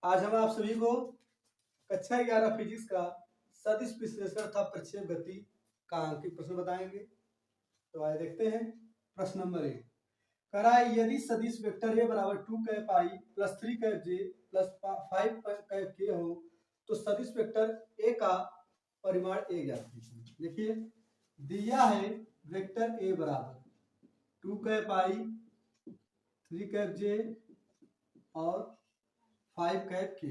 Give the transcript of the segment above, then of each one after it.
आज हम आप सभी को कक्षा 11 फिजिक्स का सदिश विश्लेषण तथा प्रक्षेप गति का अंकित प्रश्न बताएंगे। तो आइए देखते हैं। प्रश्न नंबर 1 कराए यदि सदिश वेक्टर ए बराबर 2 cap I plus 3 cap J plus 5 cap के हो तो सदिश वेक्टर ए का परिमाण ए ज्ञात कीजिए। देखिए दिया है वेक्टर ए बराबर 2 कैप आई 3 कैप जे और 5 कैप के।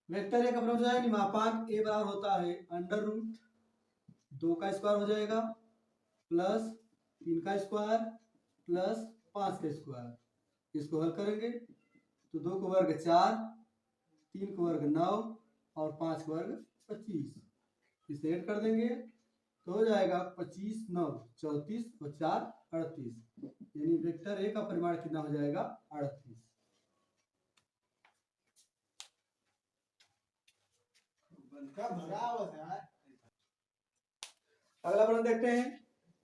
वेक्टर ए का बराबर हो जाएगा निमापांक ए बराबर होता है अंडर रूट 2 का स्क्वायर हो जाएगा प्लस 3 का स्क्वायर प्लस 5 का स्क्वायर। इसको हल करेंगे तो 2 का वर्ग 4, 3 का वर्ग 9 और 5 का वर्ग 25। इसे ऐड कर देंगे तो हो जाएगा 25 9 34 और 4 38। यानी वेक्टर ए का परिमाण कितना हो जाएगा 38। अगला प्रश्न देखते हैं।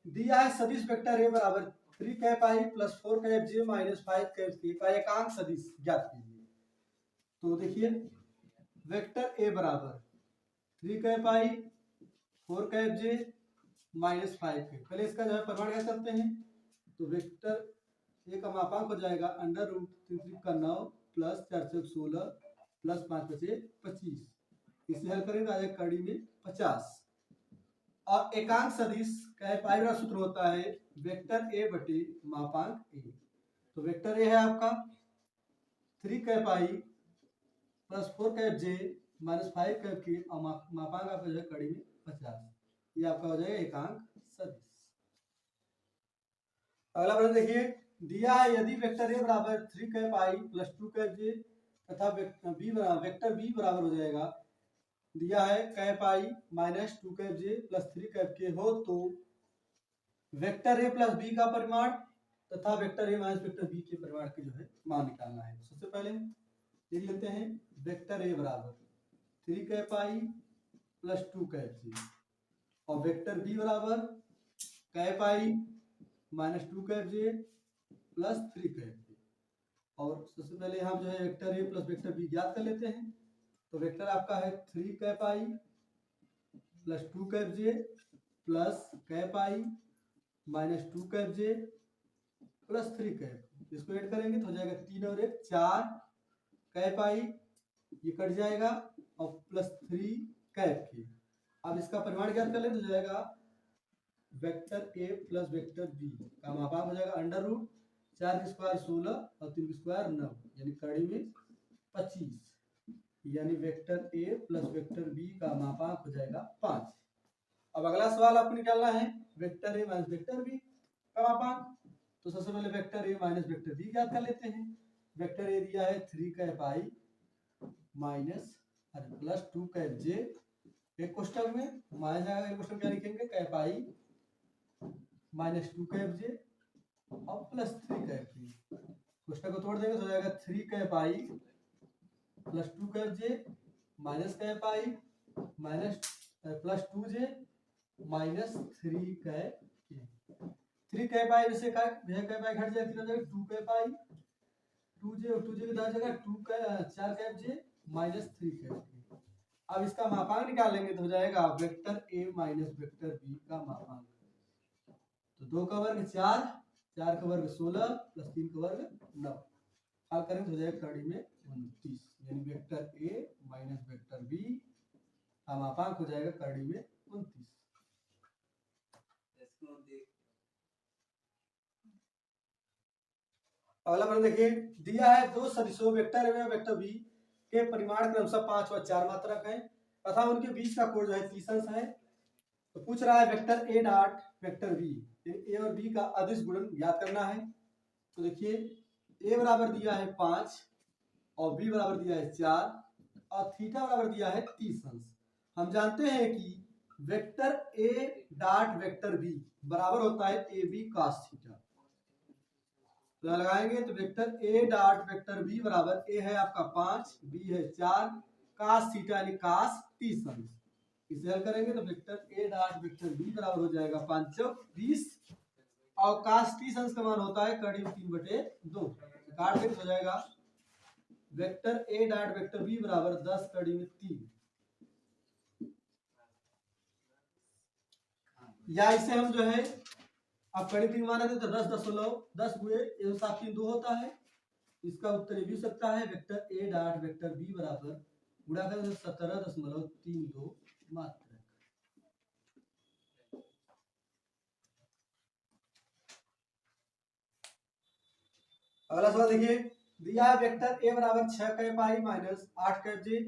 दिया है सदिश वेक्टर ए बराबर 3 cap I plus 4 cap J minus 5 cap के का एकांक सदिश ज्ञात कीजिए। तो देखिए वेक्टर ए बराबर 3 cap I 4 cap J minus 5 cap. पहले इसका जो है परिमाण क्या करते हैं तो वेक्टर ए का मापांक हो जाएगा अंडर रूट 3 का 9 प्लस 4 चौक 16 प्लस 5 बचे 25। इसे हल करेंगे आ जाएगा कड़ी में 50। और एकांक सदिश का पाई का सूत्र होता है वेक्टर ए बटे मापांक ए। तो वेक्टर ए है आपका 3 cap I plus 4 cap J minus 5 cap K और मापांक आपका जो है कड़ी में 50। ये आपका हो जाएगा एकांक सदिश। अगला प्रश्न देखिए दिया है यदि वेक्टर ए बराबर 3 कैप आई प्लस 2 कैप जे तथा वेक्टर बी बराबर हो जाएगा दिया है cap I minus 2 cap J plus 3 cap के हो तो वेक्टर ए प्लस बी का परिमाण तथा vector A minus vector B के परिमाण के जो है मान निकालना है। सबसे पहले लिख लेते हैं वेक्टर ए बराबर 3 cap I plus 2 cap J और वेक्टर बी बराबर cap I minus 2 cap J plus 3 cap J. और सबसे पहले हम जो है vector A plus vector B ज्ञात कर लेते हैं। तो वेक्टर आपका है 3 cap I plus 2 cap J plus cap I minus 2 cap J plus 3 cap. इसको ऐड करेंगे तो हो जाएगा 3 और 1 4 कैप आई ये कट जाएगा और प्लस 3 कैप की। अब इसका परिमाण ज्ञात कर ले तो जाएगा vector A plus vector B का मापांक हो जाएगा अंडर रूट 4 का स्क्वायर 16 और 3 का स्क्वायर 9 यानी कड़ी में 25। यानी vector A plus vector B का मापांक हो जाएगा 5। अब अगला सवाल आपको निकालना है vector A minus vector B का मापांक। तो सबसे पहले vector A minus vector B ज्ञात कर लेते हैं। वेक्टर ए दिया है 3 cap I minus plus 2 cap J एक कोष्टक में माइनस आएगा एक कोष्टक क्या लिखेंगे cap I minus 2 cap J और प्लस 3 कैप बी। कोष्टक को तोड़ देंगे तो हो जाएगा 3 cap I plus 2 cap J minus cap I minus plus 2 J minus 3 cap के। 3 कैप आई से कैप आई घट जाएगा 2 कैप आई 2 जे और 2 जे की जगह 4 cap J minus 3 cap K. अब इसका मापांक निकाल लेंगे तो हो जाएगा vector A minus vector B का मापांक। तो 2 का वर्ग 4 4 का वर्ग 16 प्लस 3 का वर्ग 9 हल करेंगे तो हो जाएगा कड़ी में 29। यानी vector A minus vector B का मापांक हो जाएगा कड़ी में 29। अगला प्रश्न देखिए दिया है दो सदिशों वेक्टर ए और वेक्टर बी के परिमाण क्रमशः 5 व 4 मात्रक हैं तथा उनके बीच का कोण जो है 30 अंश है। तो पूछ रहा है vector A dot vector b a और बी का अदिश गुणन ज्ञात करना है। तो देखिए ए बराबर दिया है 5 और बी बराबर दिया है 4 और थीटा बराबर दिया है 30 अंश। हम जानते हैं कि वेक्टर ए डॉट वेक्टर बी बराबर होता है ए बी cos थीटा। तो लगाएंगे तो वेक्टर ए डॉट वेक्टर बी बराबर ए है आपका 5 बी है 4 cos थीटा यानी cos 30 अंश। इसे हल करेंगे तो वेक्टर ए डॉट वेक्टर बी बराबर हो जाएगा 5 चौक 20 और cos 30 अंश का मान होता है कड़ी 3/2 काट देंगे हो जाएगा वेक्टर ए डॉट वेक्टर बी बराबर 10 कड़ी में 3, या इसे हम जो है अब कड़ी 3 माना थे तो 10 गुए 7 3 2 होता है। इसका उत्तर ये भी हो सकता है वेक्टर ए डॉट वेक्टर बी बराबर गुणा करें 17.32 मात्रक। अगला सवाल देखिए, दिया है वेक्टर ए बराबर 6 कै पाई माइनस 8 कै जे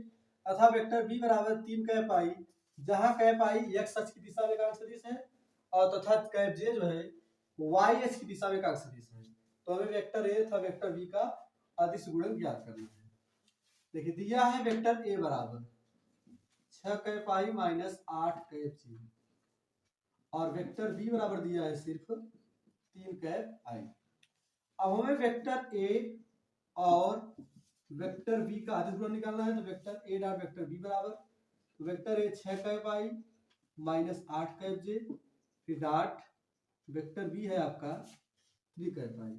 तथा वेक्टर बी बराबर 3 कै पाई, जहां कै पाई x अक्ष की दिशा में एकांक सदिश है और तथा कै जे जो है y अक्ष की दिशा में एकांक सदिश है। तो हमें वेक्टर ए तथा वेक्टर बी का अदिश गुणन ज्ञात करना है। देखिए दिया है वेक्टर ए बराबर 6 कै पाई माइनस 8 कै जे और वेक्टर बी बराबर दिया है सिर्फ 3 कै पाई। अब हमें वेक्टर ए और वेक्टर बी का अदिश गुणन निकालना है। तो वेक्टर ए डॉट वेक्टर बी बराबर, तो वेक्टर ए 6 कै पाई माइनस 8 कै जे फिर डॉट वेक्टर बी है आपका 3 कै पाई,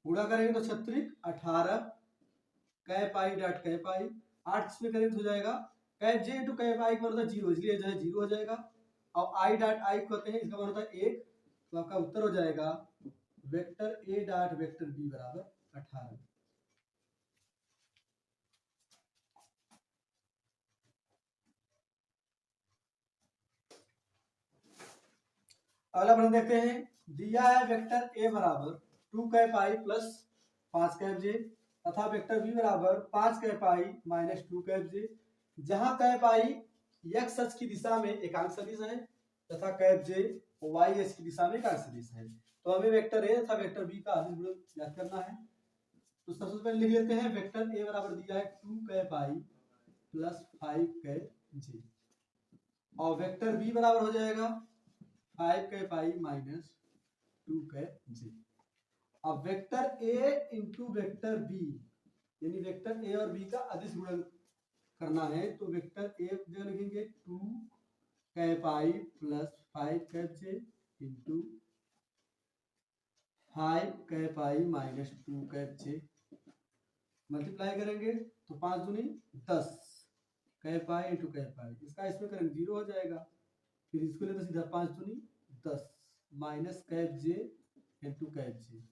गुणा करेंगे तो 36 18 कै पाई डॉट कै पाई, 8 इसमें करेंगे तो हो जाएगा कै जे इंटू कै पाई का मतलब 0, इसलिए जो है 0 हो जाएगा। और आई डॉट आई कहते हैं, इसका मतलब होता है 1, तो आपका उत्तर हो जाएगा वेक्टर ए डॉट वेक्टर बी बराबर 18। अगला प्रश्न देखते हैं, दिया है वेक्टर ए बराबर 2 कै पाई प्लस 5 कैप जे तथा वेक्टर बी बराबर 5 कै पाई माइनस 2 कैप जे, जहां कै पाई x अक्ष की दिशा में एकांक सदिश है तथा कैप जे y अक्ष की दिशा में एकांक सदिश है। तो हमें वेक्टर ए तथा वेक्टर बी का अदिश गुणन ज्ञात करना है। तो सबसे पहले लिख लेते हैं, वेक्टर ए बराबर दिया है 2 कै पाई प्लस 5 कै जे और वेक्टर बी बराबर हो जाएगा 5 कै पाई माइनस 2 कै जे। अब vector A into vector B यानी वेक्टर ए और बी का अदिश गुणन करना है। तो वेक्टर ए जो लिखेंगे 2 कै पाई प्लस 5 कै जे इंटू 5 कै पाई माइनस 2 कै जे, मल्टीप्लाई करेंगे तो 5 दूनी 10 कै पाई इंटू कै पाई, इसका इसमें करेंगे 0 हो जाएगा। फिर इसको ले तो सीधा 5 दूनी 10 minus cap J into cap जे,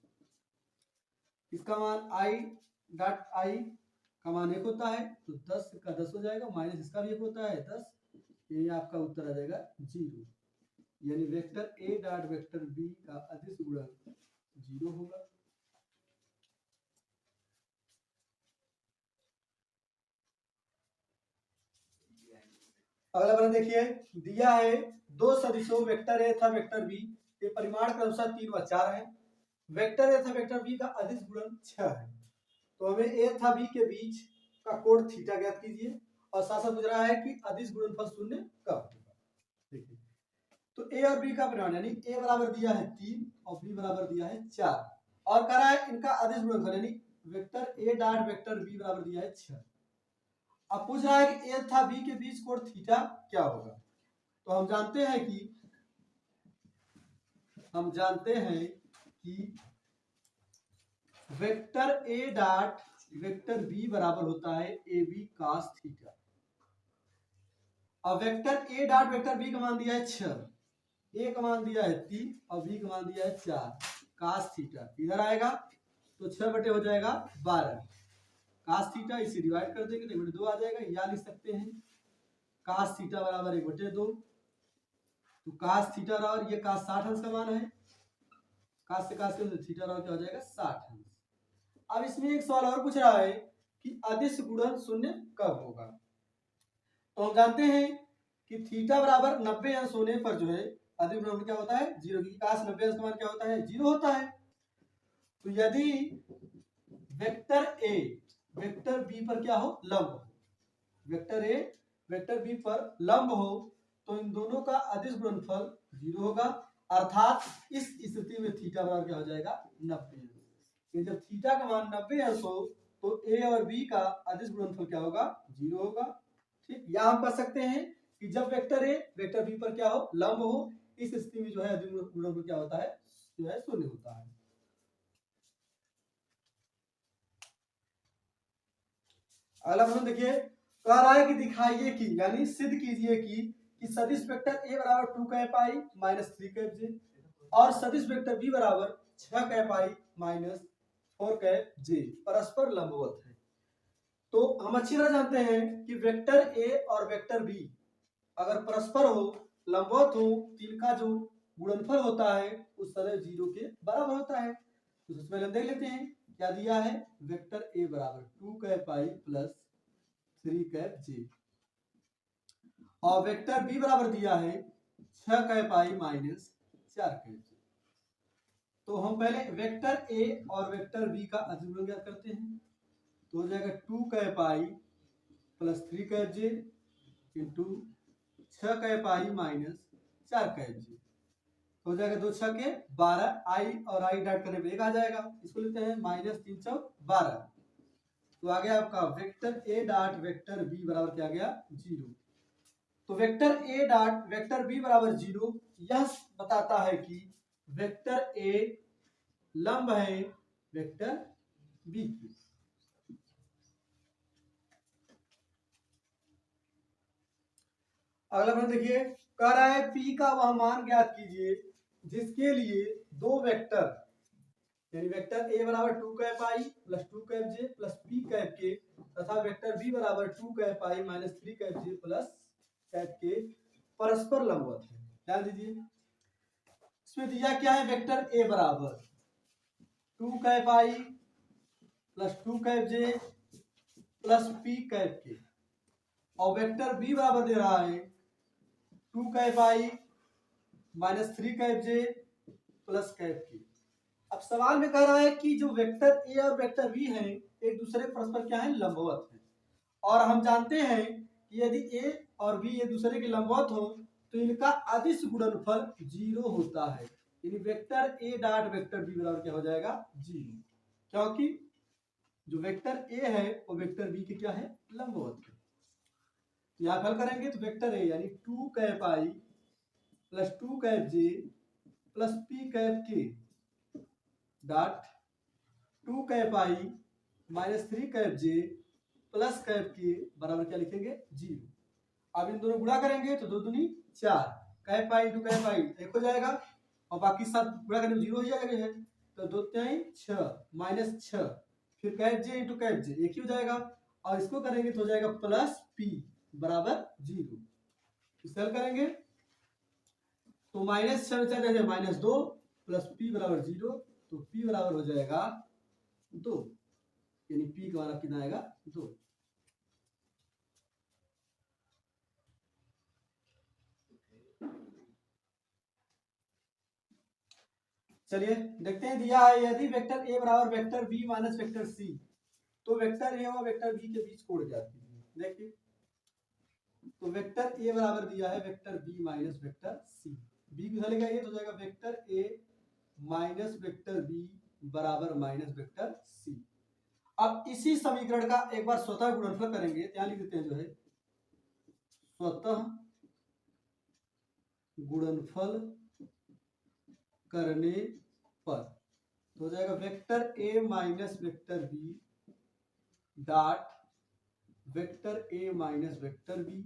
इसका मान आई डॉट आई का मान 1 होता है तो 10 का 10 हो जाएगा, माइनस इसका भी 1 होता है 10, ये आपका उत्तर आ जाएगा 0। यानी वेक्टर ए डॉट वेक्टर बी का अदिश गुणन 0 होगा। अगला प्रश्न देखिए, दिया है दो सदिशों वेक्टर ए तथा वेक्टर बी के परिमाण के अनुसार 3 व 4 है। वेक्टर ए तथा वेक्टर बी का अदिश गुणन 6 है। तो हमें ए तथा बी के बीच का कोण थीटा ज्ञात कीजिए और साथ साथ पूछ रहा है कि अदिश गुणनफल शून्य कब होगा। देखिए तो ए और बी का परिमाण यानी ए बराबर दिया है 3 और बी बराबर दिया है 4 और कह रहा है इनका अदिश गुणनफल यानी वेक्टर ए डॉट वेक्टर बी बराबर दिया है 6। अब पूछ रहा है कि ए तथा बी के बीच कोण थीटा क्या होगा। तो हम जानते हैं कि वेक्टर ए डॉट वेक्टर बी बराबर होता है ए बी cos थीटा। अब वेक्टर ए डॉट वेक्टर बी का मान दिया है 6, ए का मान दिया है 3 और बी का मान दिया है 4, cos थीटा इधर आएगा तो 6 बटे हो जाएगा 12, cos थीटा इसे डिवाइड कर देंगे तो 1/2 आ जाएगा, या लिख सकते हैं cos थीटा बराबर 1/2। तो cos थीटा बराबर ये cos 60 अंश का मान है, cos से cos के थीटा बराबर क्या हो जाएगा 60 अंश। अब इसमें एक सवाल और पूछ रहा है कि अदिश गुणन शून्य कब होगा। तो हम जानते हैं कि थीटा बराबर 90 अंश होने पर जो है अदिश गुणन क्या होता है 0, क्योंकि cos 90 अंश का मान क्या होता है 0 होता है। तो यदि वेक्टर ए वेक्टर बी पर क्या हो लंब हो, वेक्टर ए वेक्टर बी पर लंब हो तो इन दोनों का अदिश गुणनफल 0 होगा, अर्थात इस स्थिति में थीटा बराबर क्या हो जाएगा 90 अंश। जब थीटा का मान 90 अंश हो तो ए और बी का अदिश गुणनफल क्या होगा 0 होगा। ठीक, या हम कह सकते हैं कि जब वेक्टर ए वेक्टर बी पर क्या हो लंब हो, इस स्थिति में जो है अदिश गुणनफल क्या होता है जो है शून्य होता है। अगला प्रश्न देखिए, कह रहा है कि दिखाइए कि यानी सिद्ध कीजिए कि सदिश वेक्टर ए बराबर 2 cap I minus 3 cap J और सदिश वेक्टर बी बराबर 6 कैप आई माइनस 4 कैप जे परस्पर लंबवत है। तो हम अच्छी तरह जानते हैं कि वेक्टर ए और वेक्टर बी अगर परस्पर हो, लंबवत हो, तो इनका जो गुणनफल होता है उस तरह 0 के बराबर होता है। तो सबसे पहले हम देख लेते हैं क्या दिया है। वेक्टर ए बराबर 2 cap I plus 3 cap J और वेक्टर बी बराबर दिया है 6 कैप आई माइनस 4 कैप जे। तो हम पहले वेक्टर ए और वेक्टर बी का अधिगुणन ज्ञात करते हैं। तो हो जाएगा 2 cap I plus 3 cap J into 6 cap I minus 4 cap जे। हो जाएगा 2 6 के 12, आई और आई डॉट करने पे 1 आ जाएगा। इसको लेते हैं माइनस 3 चौक 12। तो आ गया आपका वेक्टर ए डॉट वेक्टर बी बराबर क्या आ गया 0। तो वेक्टर ए डॉट वेक्टर बी बराबर 0 यह बताता है कि वेक्टर ए लंब है वेक्टर बी की। अगला प्रश्न देखिए, कह रहा है P का वह मान ज्ञात कीजिए जिसके लिए दो वेक्टर यानी वेक्टर A बराबर 2 cap I plus 2 cap J plus P cap K तथा वेक्टर B बराबर 2 cap I minus 3 cap J plus cap के परस्पर लंबवत है। ध्यान दीजिए, इसमें दिया क्या है, वेक्टर A बराबर 2 cap I plus 2 cap J plus P cap K और वेक्टर B बराबर दे रहा है 2 cap I minus 3 cap J plus cap K. अब सवाल में कह रहा है कि जो वेक्टर ए और वेक्टर बी हैं एक दूसरे परस्पर क्या है, लंबवत हैं। और हम जानते हैं कि यदि ए और बी एक दूसरे के लंबवत हो तो इनका अदिश गुणनफल 0 होता है। यानी वेक्टर ए डॉट वेक्टर बी बराबर क्या हो जाएगा 0, क्योंकि जो वेक्टर ए है वो वेक्टर बी के क्या है, लंबवत है। यहाँ हल करेंगे तो वेक्टर ए यानी 2 cap I plus 2 cap J plus P cap K dot 2 cap I minus 3 cap J plus cap K बराबर क्या लिखेंगे 0। अब इन दोनों गुणा करेंगे तो 2 दूनी 4, कैप आई इंटू कैप आई 1 हो जाएगा और बाकी सब गुणा करने में 0 हो जाएगा। तो 2 3 6 माइनस 6 फिर कैप जे इंटू कैप जे 1 ही हो जाएगा और इसको करेंगे तो हो जाएगा प्लस पी बराबर 0। इसे हल करेंगे तो माइनस 6 जाएगा माइनस 2 प्लस पी बराबर 0। तो P बराबर हो जाएगा 2, यानी P का मान कितना आएगा 2। चलिए देखते हैं, दिया है यदि वेक्टर A बराबर vector B minus vector C तो वेक्टर A और वेक्टर B के बीच कोण ज्ञात कीजिए। देखिए तो वेक्टर A बराबर दिया है vector B minus vector C, B किधर लेगा ये तो जाएगा vector A minus vector B बराबर माइनस वेक्टर C। अब इसी समीकरण का एक बार स्वतः गुणनफल करेंगे, यहाँ लिख देते हैं जो है स्वतः गुणनफल करने पर तो हो जाएगा vector A minus vector B dot vector A minus vector B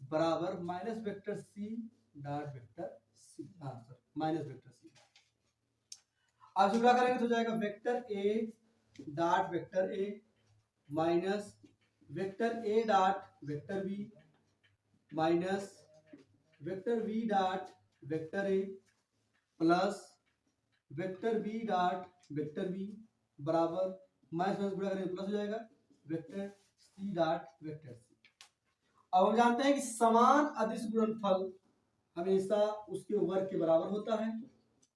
बराबर minus vector C dot vector C minus vector C। अब जुड़ा करेंगे तो हो जाएगा vector A dot vector A minus vector A dot vector B minus vector B dot vector A plus vector B dot vector B बराबर minus minus गुणा करेंगे plus हो जाएगा vector C dot vector C। अब हम जानते हैं कि समान अदिश गुणनफल हमेशा उसके वर्ग के बराबर होता है।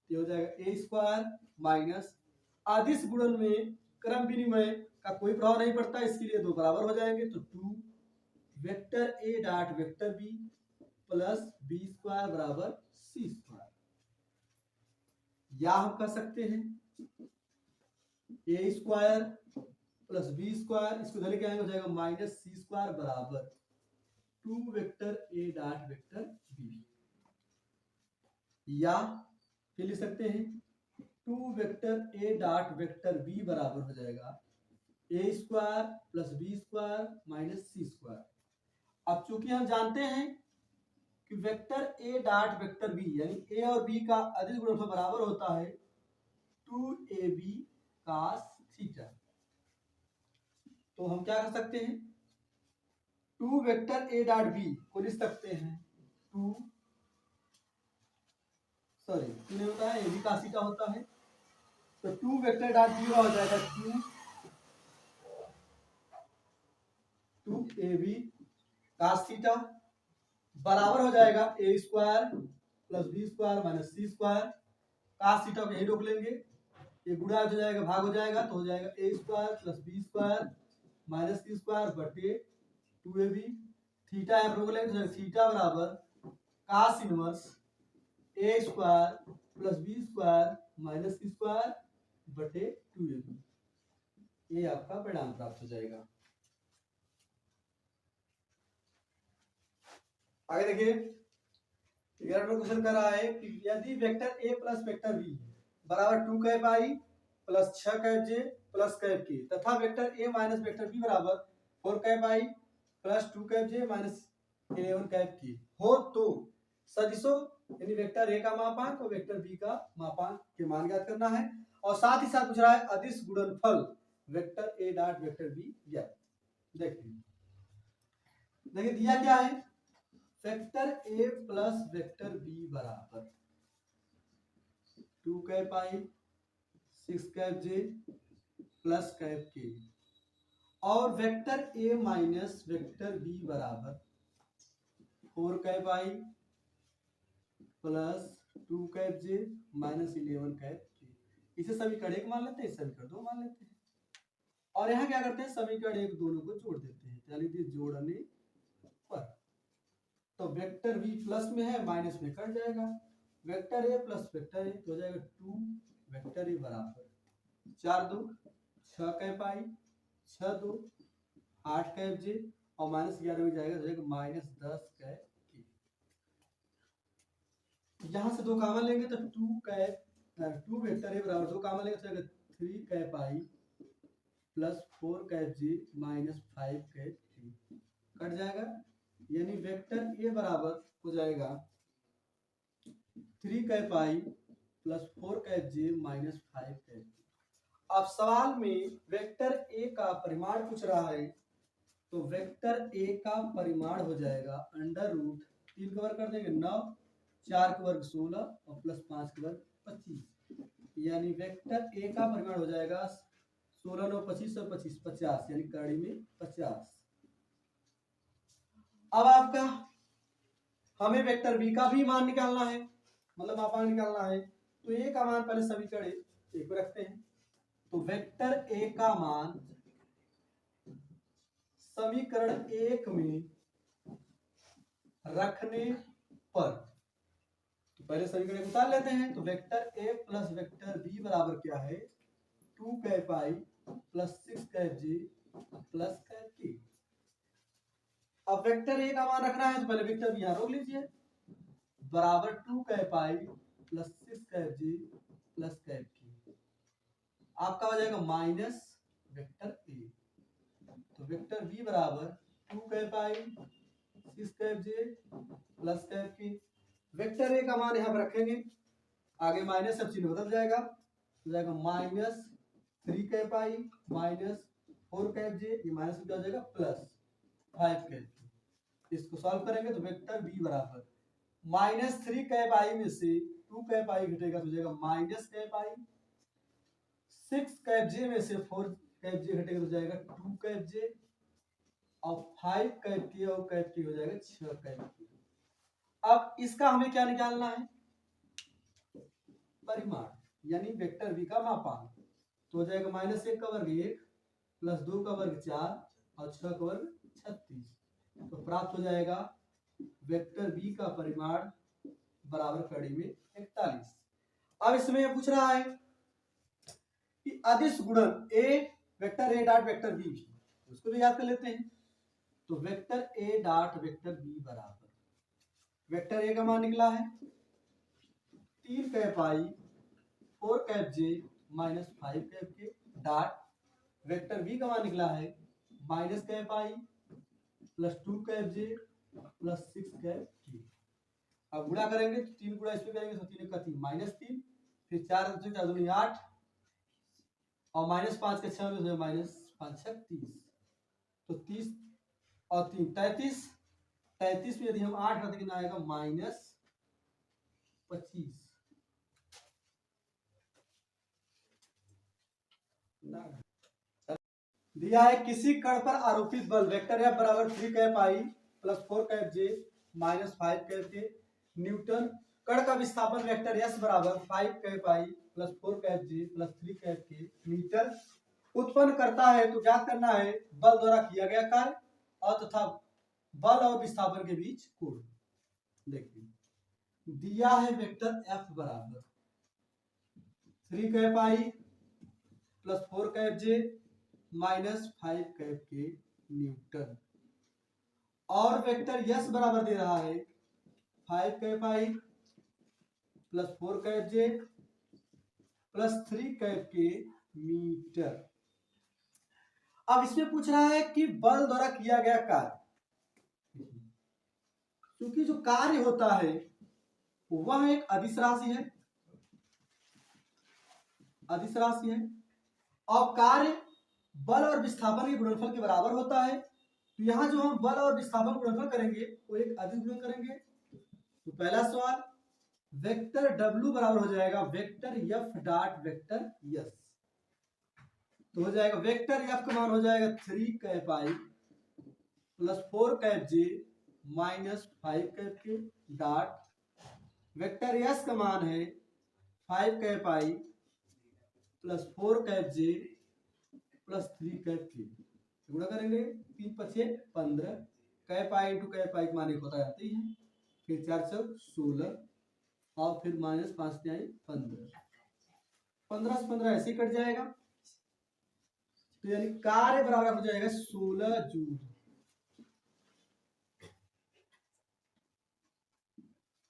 ये हो जाएगा ए स्क्वायर माइनस अदिश गुणन में क्रम विनिमय का कोई प्रभाव नहीं पड़ता, इसके लिए दो बराबर हो जाएंगे तो 2 vector A dot vector B plus B square बराबर C स्क्वायर। या हम कह सकते हैं ए स्क्वायर प्लस बी स्क्वायर, इसको धले क्या हो जाएगा माइनस सी स्क्वायर बराबर 2 वेक्टर ए डॉट वेक्टर बी। या फिर लिख सकते हैं 2 वेक्टर ए डॉट वेक्टर बी बराबर हो जाएगा a square plus b square minus c square. अब चूंकि हम जानते हैं कि वेक्टर ए डॉट वेक्टर बी यानी ए और बी का अदिश गुणनफल बराबर होता है 2ab cos थीटा, तो हम क्या कर सकते हैं, 2 वेक्टर ए डॉट बी को लिख सकते हैं 2 नहीं होता है, ए बी cos थीटा होता है, तो 2 वेक्टर डॉट बी हो जाएगा 2ab cos थीटा बराबर हो जाएगा a square plus b square minus c square. cos theta को यही रोक लेंगे, ये गुणा हो जाएगा भाग हो जाएगा तो हो जाएगा a square plus b square minus c square बटे 2ab। थीटा यहाँ रोक लेंगे तो थीटा बराबर cos inverse a square plus b square minus c square बटे 2ab। ये आपका परिणाम प्राप्त हो जाएगा। आगे देखिए 11वां क्वेश्चन कर रहा है कि यदि vector A plus vector B बराबर 2 cap I plus 6 cap J plus cap K तथा vector A minus vector B बराबर 4 cap I plus 2 cap J minus 11 cap K हो, तो सदिशों यानी वेक्टर ए का मापांक और वेक्टर बी का मापांक के मान ज्ञात करना है। और साथ ही साथ पूछ रहा है अदिश गुणनफल वेक्टर ए डॉट वेक्टर बी ज्ञात। देखिए दिया क्या है, vector A plus vector B बराबर 2 cap I 6 cap J plus cap K और vector A minus vector B बराबर 4 cap I plus 2 cap J minus 11 cap K. इसे समीकरण 1 मान लेते हैं, समीकरण 2 मान लेते हैं और यहाँ क्या करते हैं, समीकरण 1 दोनों को जोड़ देते हैं, यानी कि जोड़ने पर। तो वेक्टर बी प्लस में है माइनस में कट जाएगा, vector A plus vector A तो हो जाएगा 2 वेक्टर ए बराबर 4 2 6 कैप आई 6 2 8 कैप जे और माइनस 11 में जाएगा तो माइनस 10 कैप के। यहां से 2 कॉमन लेंगे तो 2 वेक्टर ए बराबर 2 कॉमन लेंगे तो जाएगा 3 cap I plus 4 cap J minus 5 cap के कट जाएगा, यानी वेक्टर ए बराबर हो जाएगा 3 cap I plus 4 cap J minus 5 cap. अब सवाल में वेक्टर ए का परिमाण पूछ रहा है, तो वेक्टर ए का परिमाण हो जाएगा अंडर रूट 3 का वर्ग कर देंगे 9, 4 का वर्ग 16 और प्लस 5 का वर्ग 25, यानी वेक्टर ए का परिमाण हो जाएगा 16 9 25 और 25 50, यानी कड़ी में 50। अब आपका हमें वेक्टर बी का भी मान निकालना है, मतलब मापांक निकालना है, तो ए का मान पहले समीकरण 1 में रखते हैं। तो वेक्टर ए का मान समीकरण 1 में रखने पर, तो पहले समीकरण उतार लेते हैं। तो vector A plus vector B बराबर क्या है, 2 cap I plus 6 cap J plus cap K. अब वेक्टर ए का मान रखना है तो पहले वेक्टर बी यहाँ रोक लीजिए, बराबर 2 cap I plus 6 cap J plus cap की, आपका हो जाएगा माइनस वेक्टर ए। तो वेक्टर बी बराबर 2 cap I 6 cap J plus cap की। वेक्टर ए का मान यहाँ पर रखेंगे, आगे माइनस सब चिन्ह बदल जाएगा, हो जाएगा minus 3 cap I minus 4 cap जे, ये माइनस क्या हो जाएगा प्लस 5 कैप। इसको सॉल्व करेंगे तो वेक्टर बी बराबर माइनस 3 कैप आई में से 2 कैप आई घटेगा तो जाएगा माइनस कैप आई, 6 कैप जे में से 4 कैप जे घटेगा तो जाएगा 2 कैप जे और 5 कैप की और कैप की हो जाएगा 6 कैप की। अब इसका हमें क्या निकालना है, परिमाण, यानी वेक्टर बी का मापांक। तो हो जाएगा माइनस 1 का वर्ग 1 प्लस 2 का वर्ग 4 और 6 का वर्ग 36, तो प्राप्त हो जाएगा वेक्टर बी का परिमाण बराबर कड़ी में 41। अब इसमें यह पूछ रहा है कि अदिश गुणन a vector A dot vector b, उसको भी याद कर लेते हैं। तो वेक्टर ए डॉट वेक्टर बी बराबर वेक्टर ए का मान निकला है 3 cap I 4 cap J minus 5 cap K dot vector B का मान निकला है minus cap I plus 2 cap J plus 6 cap K. अब गुणा करेंगे तो 3 गुणा इसमें करेंगे तो 3 का 3 -3, फिर 4 से 4 दूनी 8 और -5 के 6 में तो -5 6 30, तो 30 और 3 33, 33 में यदि हम 8 रख देंगे आएगा -25। दिया है किसी कण पर आरोपित बल वेक्टर F बराबर 3 cap I plus 4 cap J minus 5 cap के न्यूटन। कण का विस्थापन वेक्टर S बराबर 5 cap I plus 4 cap J plus 3 cap के मीटर उत्पन्न करता है। तो ज्ञात करना है बल द्वारा किया गया कार्य और तथा बल और विस्थापन के बीच कोण। देखिए दिया है वेक्टर F बराबर 3 cap I plus 4 cap J minus 5 cap के न्यूटन और वेक्टर S बराबर दे रहा है 5 cap I plus 4 cap J plus 3 cap के मीटर। अब इसमें पूछ रहा है कि बल द्वारा किया गया कार्य, क्योंकि जो कार्य होता है वह एक अदिश राशि है, अदिश राशि है और कार्य बल और विस्थापन के गुणनफल के बराबर होता है। तो यहाँ जो हम बल और विस्थापन गुणनफल करेंगे वो एक अदिश गुणन करेंगे। तो पहला सवाल वेक्टर W बराबर हो जाएगा vector F dot vector S। तो हो जाएगा वेक्टर F का मान हो जाएगा 3 cap I plus 4 cap J minus 5 cap K dot vector S का मान है 5 cap I plus 4 cap J plus 3 cap के। गुणा करेंगे 3 5 15 कैप आई इंटू कैप आई मान एक होता जाती है, फिर 4 4 16 और फिर माइनस 5 से आई 15, 15 से 15 ऐसे ही कट जाएगा। तो यानी कार्य बराबर हो जाएगा 16 जूल।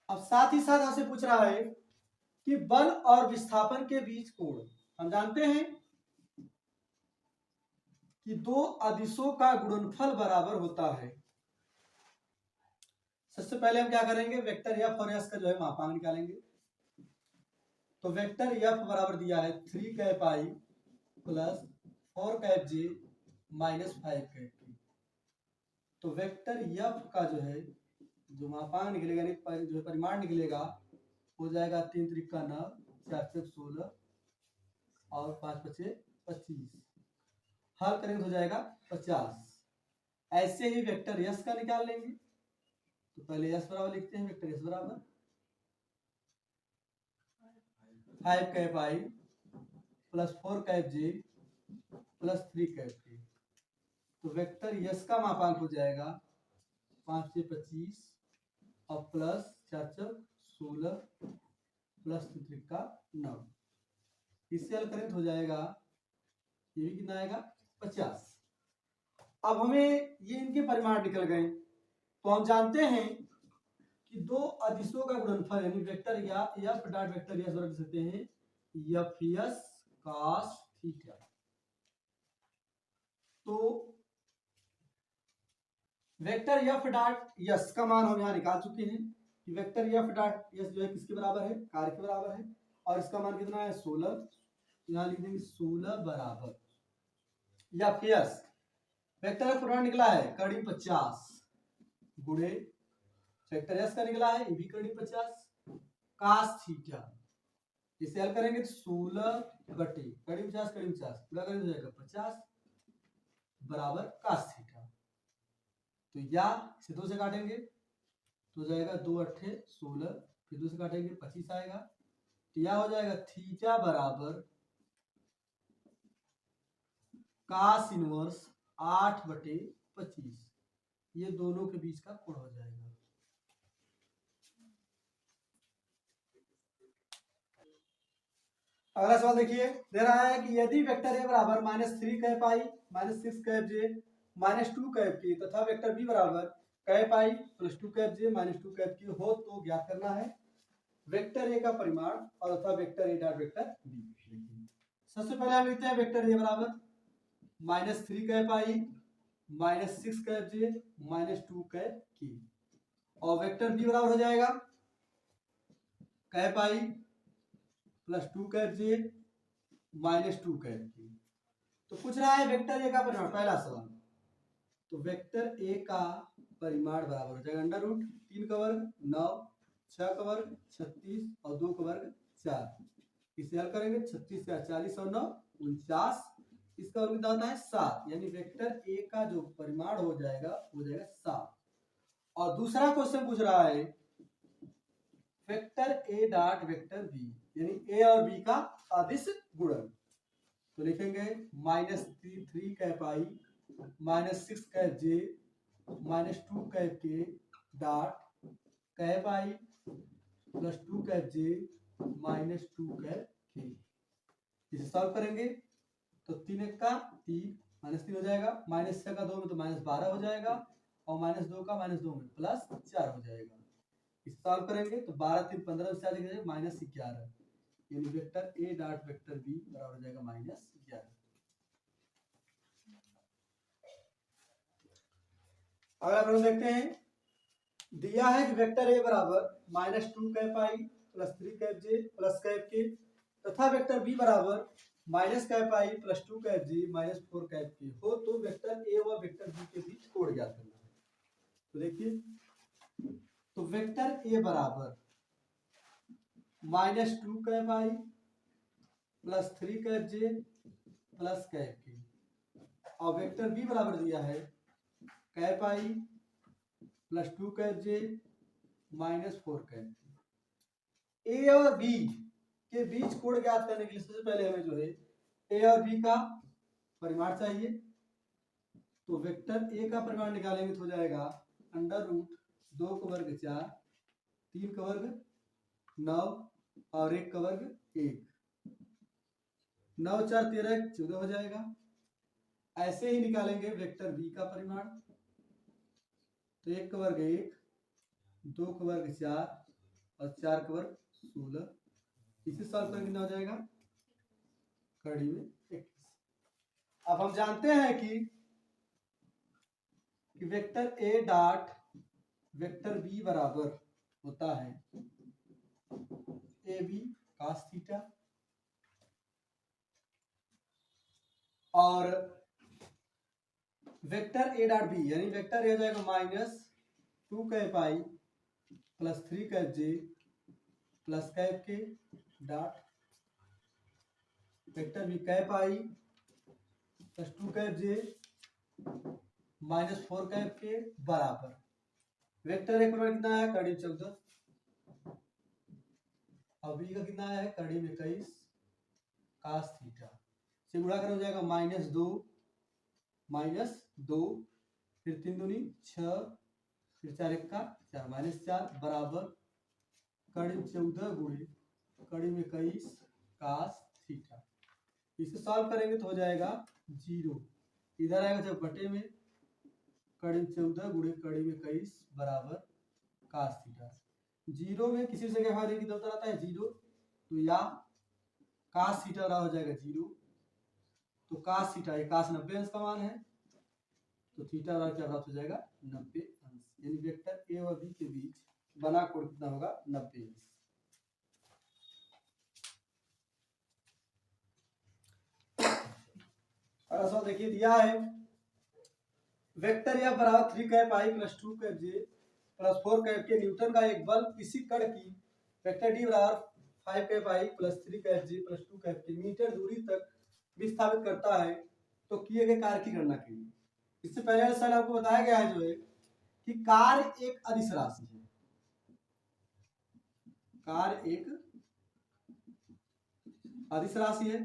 अब साथ ही साथ आपसे पूछ रहा है कि बल और विस्थापन के बीच कोण। हम जानते हैं कि दो अदिशों का गुणनफल बराबर होता है। सबसे पहले हम क्या करेंगे वेक्टर F और S का जो है मापांक निकालेंगे। तो वेक्टर F बराबर दिया है 3 cap I plus 4 cap J minus 5 cap की। तो वेक्टर F का जो है जो मापांक निकलेगा जो परिमाण निकलेगा हो जाएगा 3 त्रिका 9 4 6 16 और 5 5 25, हल करेंगे हो जाएगा 50। ऐसे ही वेक्टर S का निकाल लेंगे। तो पहले S बराबर लिखते हैं वेक्टर S बराबर 5 cap I plus 4 cap J plus 3 cap K. तो वेक्टर S का मापांक हो जाएगा 5 से 25 और प्लस 4 4 16 प्लस 3 का 9। इससे हल करें तो हो जाएगा ये भी कितना आएगा 50। अब हमें ये इनके परिमाण निकल गए। तो हम जानते हैं कि दो अदिशों का गुणनफल यानी वेक्टर या F डॉट वेक्टर S बराबर सकते हैं Fs cos थीटा। तो वेक्टर F डॉट S का मान हम यहाँ निकाल चुके हैं कि वेक्टर F डॉट S जो है किसके बराबर है, कार्य के बराबर है और इसका मान कितना है 16। यहाँ लिख देंगे 16 बराबर Fs वेक्टर F परिमाण निकला है कड़ी 50 गुणे वेक्टर S का निकला है ये भी कड़ी 50 cos थीटा। इसे हल करेंगे तो 16 बटे कड़ी 50 पूरा करेंगे हो जाएगा 50 बराबर cos थीटा। तो या से 2 से काटेंगे तो हो जाएगा 2 8 16, फिर 2 से काटेंगे 25 आएगा। तो यह हो जाएगा थीटा बराबर cos इनवर्स 8 बटे 25। ये दोनों के बीच का कोण हो जाएगा। अगला सवाल देखिए दे रहा है कि यदि वेक्टर A बराबर -3 cap I -6 cap J -2 cap की तथा वेक्टर B बराबर cap I plus 2 cap J -2 cap K हो तो ज्ञात करना है वेक्टर A का परिमाण और तथा vector A dot vector B। सबसे पहले हम लिखते हैं वेक्टर A बराबर minus 3 cap I minus 6 cap J minus 2 cap की, और वेक्टर बी बराबर हो जाएगा cap I plus 2 cap J minus 2 cap की। तो पूछ रहा है वेक्टर ए का परिमाण, पहला सवाल। तो वेक्टर ए का परिमाण बराबर हो जाएगा अंडर रूट 3 का वर्ग 9, 6 का वर्ग 36 और 2 का वर्ग 4। इसे हल करेंगे 36 से 40 और 9 49, इसका वर्ग कितना होता है 7, यानी वेक्टर ए का जो परिमाण हो जाएगा 7। और दूसरा क्वेश्चन पूछ रहा है वेक्टर ए डॉट वेक्टर बी, यानी ए और बी का अदिश गुणन। तो लिखेंगे minus 3 cap I minus 6 cap J minus 2 cap K dot cap I plus 2 cap J minus 2 cap K. इसे सॉल्व करेंगे तो 3 एक का 3 माइनस 3 हो जाएगा, माइनस 6 का 2 में तो माइनस 12 हो जाएगा, और माइनस 2 का माइनस 2 में प्लस 4 हो जाएगा। इसे सॉल्व करेंगे तो 12 3 15 से 4 माइनस 11, यानी वेक्टर ए डॉट वेक्टर बी बराबर हो जाएगा माइनस 11। अगला प्रश्न देखते हैं। दिया है कि वेक्टर ए बराबर minus 2 cap I plus 3 cap J plus cap K तथा वेक्टर बी बराबर minus cap I plus 2 cap J minus 4 cap के हो, तो वेक्टर ए व वेक्टर बी के बीच कोण ज्ञात करना है। तो देखिए, तो वेक्टर ए बराबर minus 2 cap I plus 3 cap J plus cap K, और वेक्टर बी बराबर दिया है cap I plus 2 cap J minus 4 cap के। ए और बी के बीच कोण ज्ञात करने के लिए सबसे पहले हमें जो है ए और बी का परिमाण चाहिए। तो वेक्टर ए का परिमाण निकालेंगे तो हो जाएगा अंडर रूट 2 का वर्ग 4, 3 का वर्ग 9 और 1 का वर्ग 1, 9 4 13 14 हो जाएगा। ऐसे ही निकालेंगे वेक्टर बी का परिमाण, तो 1 का वर्ग 1, 2 का वर्ग 4 और 4 का वर्ग 16। इसे सॉल्व करके कितना हो जाएगा कड़ी में 21। अब हम जानते हैं कि वेक्टर ए डॉट वेक्टर बी बराबर होता है ए बी cos थीटा, और वेक्टर ए डॉट बी यानी वेक्टर ए हो जाएगा minus 2 cap I plus 3 cap J plus cap K dot vector B cap I plus 2 cap J minus 4 cap K बराबर vector ए का कितना है कड़ी 14 और बी का कितना है कड़ी में 21 cos थीटा से गुणा कर हो जाएगा माइनस 2 फिर 3 दूनी 6 फिर 4 1 का 4 माइनस 4 बराबर कड़ी 14 गुणे कड़ी में 21 cos थीटा। इसे सॉल्व करेंगे तो हो जाएगा 0, इधर आएगा जब बटे में कड़ी 14 गुणे कड़ी में 21 बराबर cos थीटा। 0 में किसी से क्या देखिए होता रहता है 0, तो या cos थीटा हो जाएगा 0, तो cos थीटा ये cos 90 अंश का मान है, तो थीटा क्या प्राप्त हो जाएगा 90 अंश, यानी वेक्टर ए और बी के बीच बना कोण कितना होगा 90 अंश। अगला सवाल देखिए, दिया है वेक्टर या बराबर 3 cap I plus 2 cap J plus 4 cap के न्यूटन का एक बल किसी कण की वेक्टर डी बराबर 5 cap I plus 3 cap J plus 2 cap के मीटर दूरी तक विस्थापित करता है, तो किए गए कार्य की गणना कीजिए। इससे पहले सर आपको बताया गया है जो है कि कार्य एक अदिश राशि है, कार्य एक अदिश राशि है,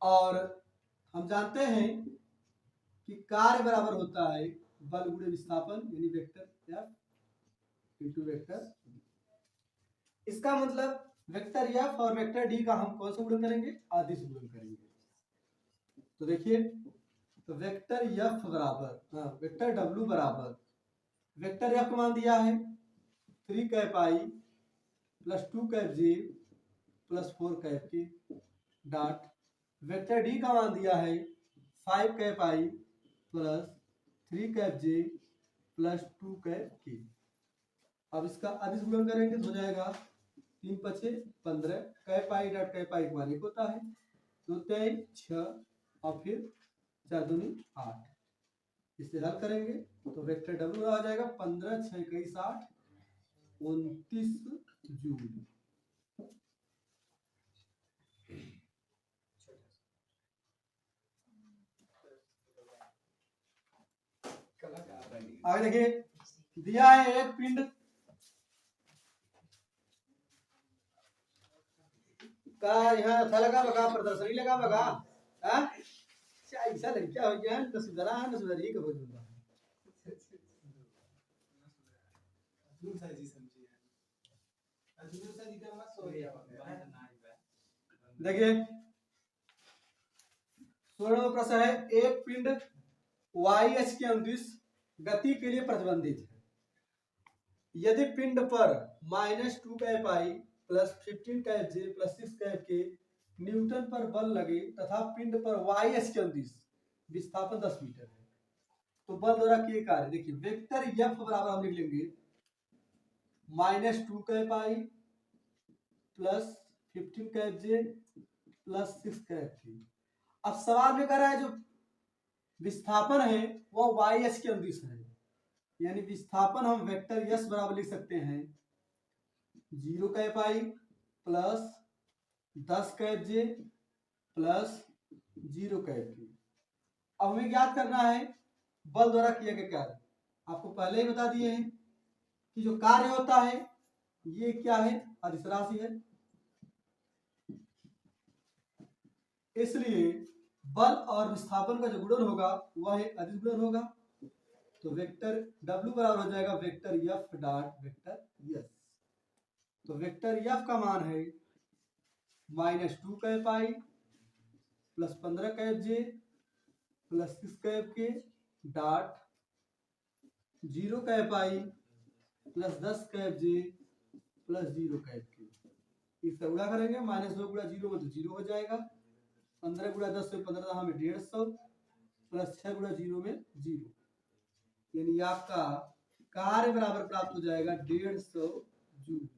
और हम जानते हैं कि कार्य बराबर होता है बल गुणे विस्थापन, यानी वेक्टर एफ इंटू वेक्टर। इसका मतलब वेक्टर एफ और वेक्टर डी का हम कौन सा गुणन करेंगे अदिश गुणन करेंगे। तो देखिए, तो वेक्टर एफ बराबर वेक्टर डब्ल्यू बराबर वेक्टर एफ का मान दिया है 3 cap I plus 2 cap J plus 4 cap K dot vector D का मान दिया है 5 cap I plus 3 cap J plus 2 cap K. अब इसका अदिश गुणन करेंगे तो हो जाएगा 3 पचे 15 कैप आई डॉट कैप आई मान 1 होता है, 2 3 6 और फिर 4 दूनी 8। इसे हल करेंगे तो वेक्टर डब्ल्यू आ जाएगा 15 6 21 60 29 जूल। आगे देखिए, दिया है एक पिंड का यहाँ था लगा बगा प्रदर्शनी लगा बगा ऐसा लड़किया हो गया न सुधरा है न सुधरी के बोल दूंगा। देखिए 16वां प्रश्न है, एक पिंड YH के अनुदिश गति के लिए प्रतिबंधित है। यदि पिंड पर -2 cap I plus 15 cap J plus 6 cap के न्यूटन पर बल लगे तथा पिंड पर YH के अनुदिश विस्थापन 10 मीटर है, तो बल द्वारा किए कार्य देखिए वेक्टर F बराबर हम लिख लेंगे -2 cap I plus 15 cap J plus 6 cap K. अब सवाल में कह रहा है जो विस्थापन है वो YH के अनुदिश है, यानी विस्थापन हम वेक्टर S बराबर लिख सकते हैं 0 cap I plus 10 cap J plus 0 cap K. अब हमें याद करना है बल द्वारा किया गया कार्य। आपको पहले ही बता दिए हैं कि जो कार्य होता है ये क्या है, अदिश राशि है, इसलिए बल और विस्थापन का जो गुणन होगा वह एक अदिश गुणन होगा। तो वेक्टर W बराबर हो जाएगा vector F dot vector S। तो वेक्टर F का मान है -2 cap I plus 15 cap J plus 6 cap K dot 0 cap I plus 10 cap J plus 0 cap K. इसका गुणा करेंगे -2 गुणा 0 में तो 0 हो जाएगा, 15 गुणा 10 से 15 हमें 150 प्लस 6 गुणा 0 में 0, यानी आपका कार्य बराबर प्राप्त हो जाएगा 150 जूल।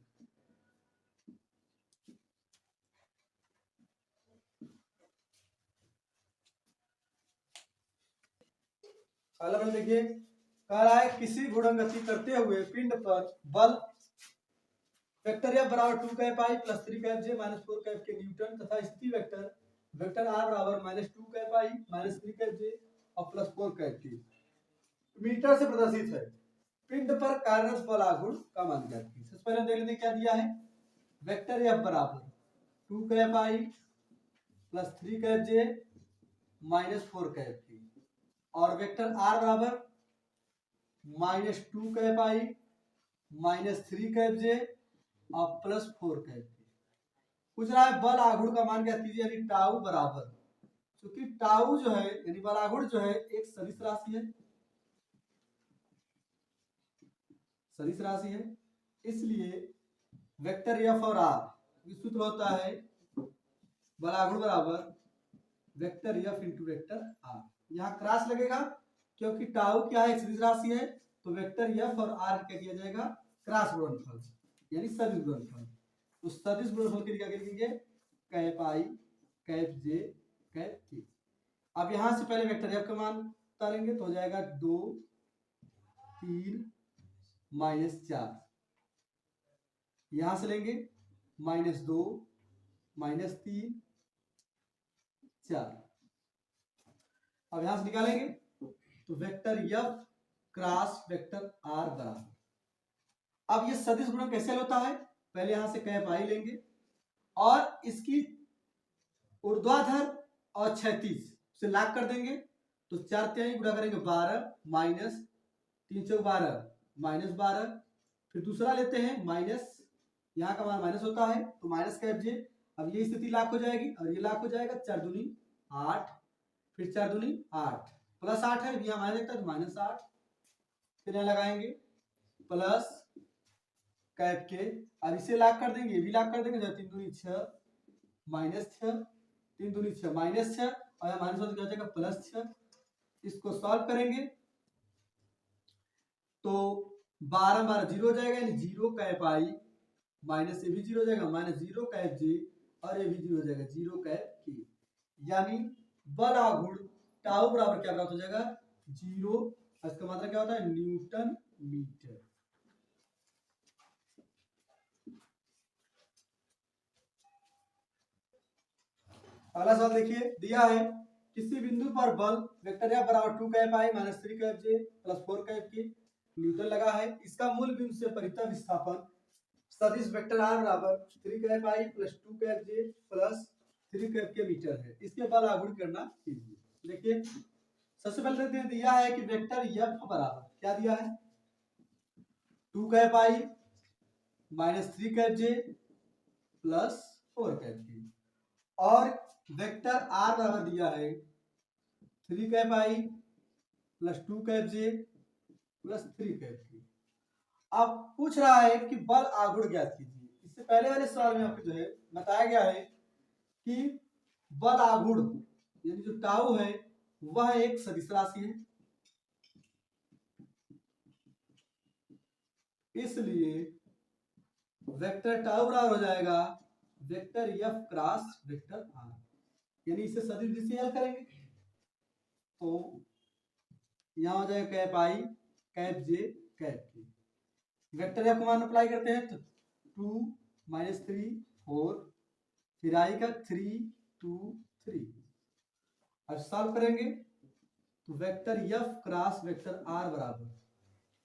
अगला प्रश्न देखिए, कह रहा है किसी गुणन गति करते हुए पिंड पर बल वेक्टर F बराबर 2 cap I plus 3 cap J minus 4 cap के न्यूटन तथा स्थिति वेक्टर वेक्टर R बराबर -2 cap I minus 3 cap J और प्लस 4 कैप के मीटर से प्रदर्शित है। पिंड पर कार्यरत बल आघूर्ण का मान ज्ञात कीजिए। सबसे पहले देख लेते हैं क्या दिया है, वेक्टर F बराबर 2 cap I plus 3 cap J minus 4 cap K और वेक्टर R बराबर -2 cap I minus 3 cap J और प्लस 4 कैप के। पूछ रहा है बल आघूर्ण का मान ज्ञात कीजिए, यानी टाउ बराबर, क्योंकि टाउ जो है यानी बल आघूर्ण जो है एक सदिश राशि है, सदिश राशि है, इसलिए वेक्टर F और R सूत्र होता है बल आघूर्ण बराबर vector F into vector R। यहाँ क्रॉस लगेगा क्योंकि टाउ क्या है, सदिश राशि है, तो वेक्टर F और R क्या किया जाएगा, क्रॉस गुणनफल यानी सदिश गुणनफल। तो सदिश गुणनफल के लिए क्या करेंगे, cap I cap J cap K. अब यहां से पहले वेक्टर F का मान उतारेंगे तो हो जाएगा 2 3 -4, यहां से लेंगे -2 -3 4। अब यहां से निकालेंगे तो vector F cross vector R बराबर। अब ये सदिश गुणन कैसे होता है, पहले यहां से कैप आई लेंगे और इसकी ऊर्ध्वाधर और क्षैतिज से लाग कर देंगे तो 4 तिहाई गुणा करेंगे 12 माइनस 3 चौक 12 माइनस 12, फिर दूसरा लेते हैं माइनस, यहाँ का मान माइनस होता है तो माइनस कैप जे। अब ये स्थिति लाख हो जाएगी और ये लाख हो जाएगा, 4 दूनी 8 फिर 4 दूनी 8 प्लस 8 है, यहाँ माइनस था तो -8, फिर यहाँ लगाएंगे प्लस कैप के। अब इसे लाख कर देंगे, ये भी लाख कर देंगे, 3 दूनी 6 -6 3 दूनी 6 -6 और यहाँ माइनस हो तो क्या हो जाएगा +6। इसको सॉल्व करेंगे तो 12 बार 0 हो जाएगा, यानी 0 कैप आई माइनस ये भी 0 हो जाएगा, -0 कैप जे और ये भी 0 हो जाएगा, 0 कैप के। यानी बल आघूर्ण टाउ बराबर क्या प्राप्त हो जाएगा 0। इसका मतलब क्या होता है न्यूटन मीटर। अगला सवाल देखिए, दिया है किसी बिंदु पर बल वेक्टर F बराबर 2 cap I minus 3 cap J plus 4 cap के न्यूटन लगा है। इसका मूल बिंदु से परितः विस्थापन सदिश वेक्टर R बराबर 3 cap I plus 2 cap J plus 3 cap के मीटर है। इसके बल आघूर्ण करना कीजिए। देखिए सबसे पहले देखते हैं, दिया है कि वेक्टर F बराबर क्या दिया है 2 cap I minus 3 cap J plus 4 cap K, और वेक्टर R बराबर दिया है 3 cap I plus 2 cap J plus 3 cap K. अब पूछ रहा है कि बल आघूर्ण ज्ञात कीजिए। इससे पहले वाले सवाल में आपको जो है बताया गया है कि बल आघूर्ण यानी जो टाउ है वह एक सदिश राशि है, इसलिए वेक्टर टाउ बराबर हो जाएगा vector F cross vector R, यानी इसे सदिश विधि से हल करेंगे तो यहाँ हो जाएगा cap I cap J cap के। वेक्टर F मान अप्लाई करते हैं तो 2 -3 4 फिर आई का 3 2 3। अब सॉल्व करेंगे तो vector F cross vector R बराबर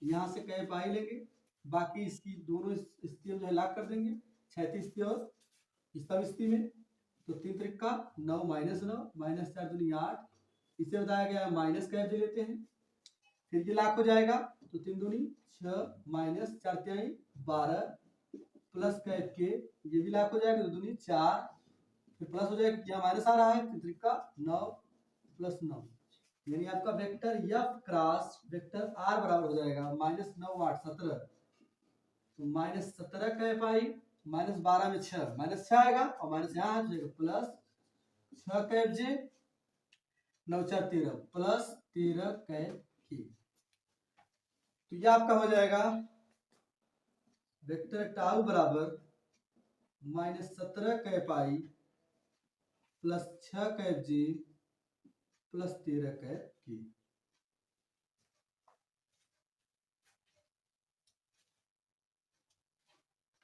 यहाँ से कैप आई लेंगे, बाकी इसकी दोनों स्थितियों जो है लाग कर देंगे, क्षैतिज स्थिति और स्तंभ स्थिति में। तो 3 त्रिका 9 -9 -4 दूनी 8, इसे बताया गया माइनस कैप जे लेते हैं, फिर ये लाख हो जाएगा तो 3 दूनी 6 -4 तिहाई 12 प्लस कैप के ये भी लाख हो जाएगा, 2 दूनी 4 फिर प्लस हो जाएगा, यहाँ माइनस आ रहा है 3 त्रिका 9 + 9, यानी आपका vector F cross vector R बराबर हो जाएगा -9 8 17, तो -17 कैप आई -12 में 6 -6 आएगा और माइनस यहाँ आ जाएगा प्लस 6 कैप जे 9 4 13 प्लस 13 कैप के। तो यह आपका हो जाएगा वेक्टर टाउ बराबर -17 cap I plus 6 cap J plus 13 cap के।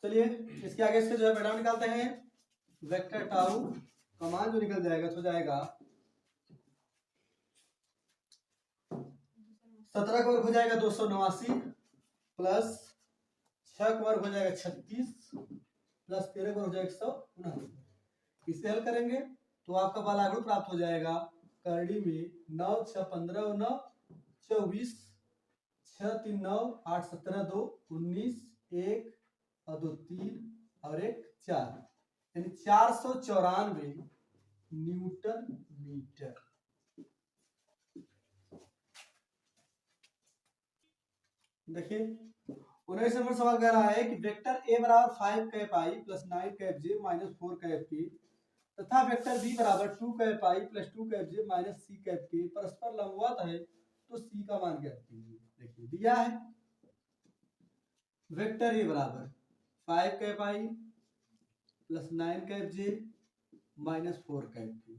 चलिए इसके आगे इसके जो है परिणाम निकालते हैं। वेक्टर टाउ का मान जो निकल जाएगा तो जाएगा 17 का वर्ग हो जाएगा 289 प्लस 6 का वर्ग हो जाएगा 36 प्लस 13 का वर्ग हो जाएगा 169। इसे हल करेंगे तो आपका बल आघूर्ण प्राप्त हो जाएगा करड़ी में 9 6 15 और 9 24 6 3 9 8 17 2 19 1 और 2 3 और 1 4, यानी 494 न्यूटन मीटर। देखिए 19 नंबर सवाल कह रहा है कि वेक्टर A बराबर 5 cap I plus 9 cap J minus 4 cap K तथा वेक्टर B बराबर 2 cap I plus 2 cap J minus C cap के परस्पर लंबवत है तो C का मान ज्ञात कीजिए। देखिए दिया है वेक्टर A बराबर 5 cap I plus 9 cap J minus 4 cap K,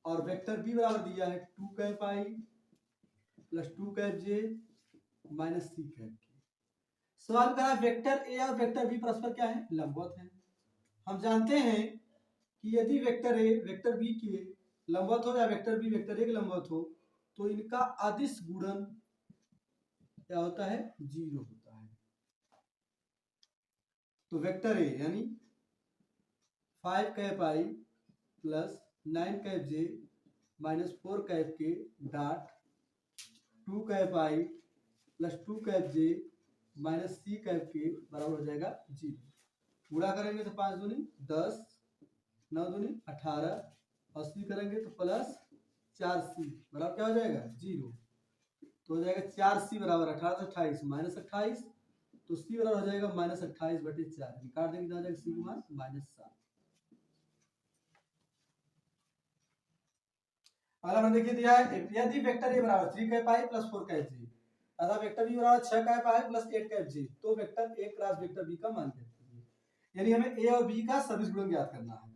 और वेक्टर B बराबर दिया है 2 cap I plus 2 cap J minus C cap के। सवाल कहा वेक्टर A और वेक्टर B परस्पर क्या है लंबवत है। हम जानते हैं कि यदि वेक्टर A वेक्टर B के लंबवत हो या वेक्टर B वेक्टर A के लंबवत हो तो इनका अदिश गुणन क्या होता है 0 होता है। तो वेक्टर A यानी 5 cap I plus 9 cap J minus 4 cap K dot 2 cap I plus 2 cap J minus C cap K बराबर हो जाएगा 0। गुणा करेंगे तो 5 दूनी 10 9 दूनी 18 और C करेंगे तो प्लस 4C बराबर क्या हो जाएगा 0। तो हो जाएगा 4C बराबर 18 से 28 माइनस 28, तो C बराबर हो जाएगा -28/4, निकाल देंगे तो आ जाएगा C का मान -7। अगला मैंने देखिए दिया है यदि वेक्टर ए बराबर 3 cap I plus 4 cap G तथा वेक्टर बी बराबर 6 cap I plus 8 cap G तो वेक्टर ए क्रॉस वेक्टर बी का मान ज्ञात कीजिए। यानी हमें ए और बी का सदिश गुणन ज्ञात करना है।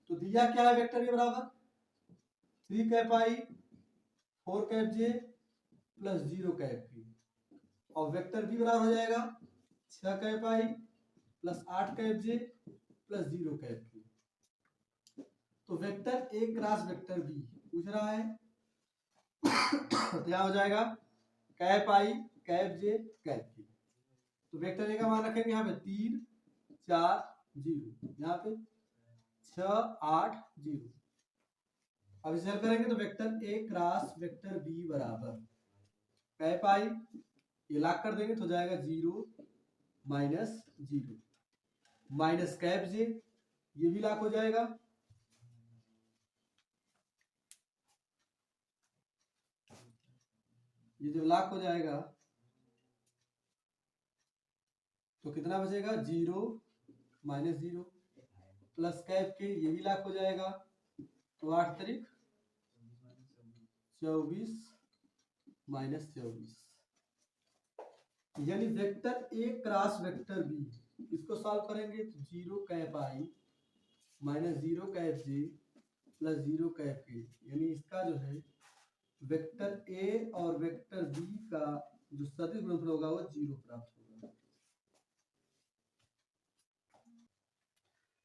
तो दिया क्या है वेक्टर ए बराबर 3 cap I 4 cap J plus 0 cap B और वेक्टर बी बराबर हो जाएगा 6 cap I plus 8 cap J plus 0 cap B. तो वेक्टर ए क्रॉस वेक्टर बी पूछ रहा है तो यहाँ हो जाएगा cap I cap J cap B. तो वेक्टर ए का मान रखेंगे यहाँ पे 3 4 0 यहाँ पे 6 8 0। अब इसे हल करेंगे तो वेक्टर ए क्रॉस वेक्टर बी बराबर कैप आई ये लाख कर देंगे तो हो जाएगा 0 माइनस 0 माइनस कैप जे ये भी लाख हो जाएगा ये जब लाख हो जाएगा तो कितना बचेगा 0 माइनस 0 प्लस कैप के ये भी लाख हो जाएगा तो 8 तारीख 24 माइनस 24 यानी वेक्टर ए क्रॉस वेक्टर बी इसको सॉल्व करेंगे तो 0 cap I minus 0 cap J plus 0 cap K यानी इसका जो है वेक्टर ए और वेक्टर बी का जो सदिश गुणनफल होगा वो 0 प्राप्त होगा।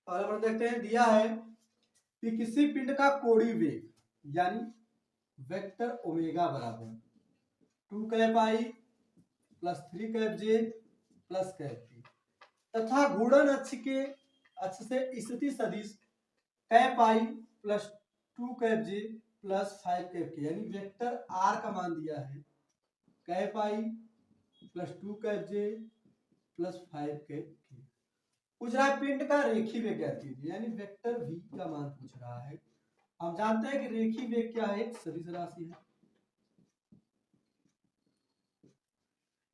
और अपन देखते हैं दिया है कि किसी पिंड का कोणीय वेग यानी वेक्टर ओमेगा बराबर 2 cap I plus 3 cap J plus cap K तथा घूर्णन अक्ष से स्थिति सदिश cap I plus 2 cap J plus 5 cap K यानी वेक्टर आर का मान दिया है cap I plus 2 cap J plus 5 cap के पूछ रहा है पिंड का रेखीय वेग ज्ञात कीजिए यानी वेक्टर v का मान पूछ रहा है। हम जानते हैं कि रेखीय वेग क्या है एक सदिश राशि है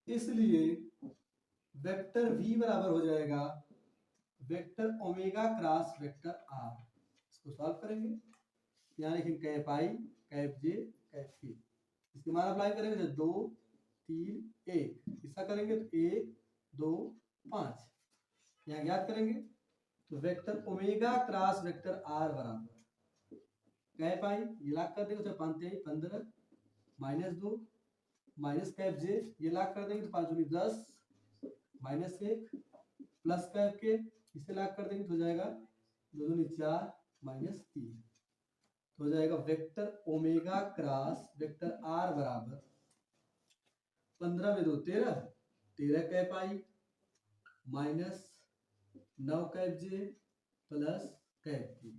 इसलिए वेक्टर v बराबर हो जाएगा vector omega cross vector r। इसको सॉल्व करेंगे यहाँ लिखेंगे cap I cap J cap के इसके मान अप्लाई करेंगे तो 2 3 1 इसका करेंगे तो 1 2 5 यहाँ ज्ञात करेंगे तो vector omega cross vector r बराबर कैप आई ये लाख कर देंगे तो 5 15 माइनस 2 माइनस कैप जे ये लाख कर देंगे तो 5 दूनी 10 माइनस 1 प्लस कैप के इसे लाख कर देंगे तो हो जाएगा 2 दूनी 4 माइनस 3 तो हो जाएगा vector omega cross vector r बराबर 15 में 2 13 13 cap I minus 9 cap J plus cap के